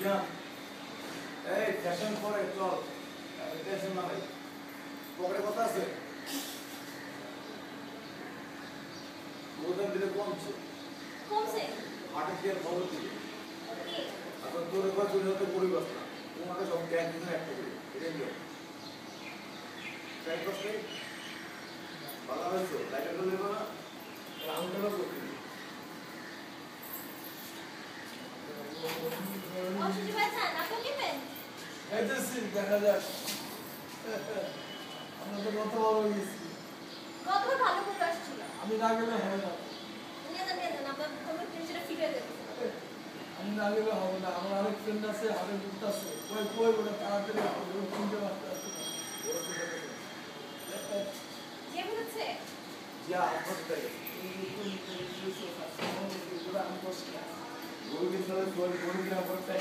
Yeah. এই fashion করে চল টেনশন না ভাই পকেটে কথা আছে ওদের দিলে কমছে কমছে হাটে দিয়ে খবর দিবে ওকে এখন তোর একবার চলে যেতে পরিবেশ না তোমাকে সব ক্যাশ দিতে একটা করে এটাই নিয়ম ট্রাই করতে ভালো হয়েছে লাইটার তো নেবো না রাউন্ডটাও করতে অসুজি ভাই চান আপনি নেবেন এজেন্সি দেখা যাক আমরা তো কত বড় হয়ে গেছি কতবার ভালো করে আসছিল আমি না গেলে হবে না নিয়ে যান আপনার তোমার সেটা ফিরে দেবে আমি না গেলে হবে না আমার আরেক ফ্রেন্ড আছে হাতে ঘুরতে আছে কই কই বলে তাড়াতাড়ি ওই কিনতে পারতে আছে যে বলেছে যা আপনার গরুকে চলে গরু কিনা পড়তে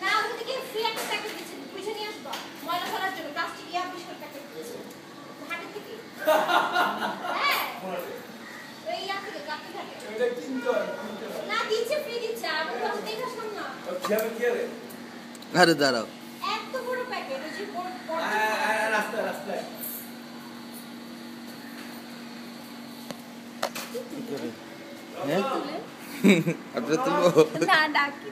না ওদিকে ফ্রি একটা প্যাকেট দিচ্ছে পয়সা নিয়ে আসবা ময়লা ফেলার জন্য প্লাস্টিক ইয়া বিস্কুট প্যাকেট দিচ্ছে হাটের থেকে হ্যাঁ ওই ইয়া থেকে কাপড় থাকে এটা কিনতে হয় না দিচ্ছে ফ্রি দিচ্ছে আমি তো দেখে আসলাম না কিভাবে কি রে আরে দাঁড়াও এত বড় প্যাকেট ওই যে রাস্তায় রাস্তায় হ্যাঁ আপনি তুলবো না ডাকি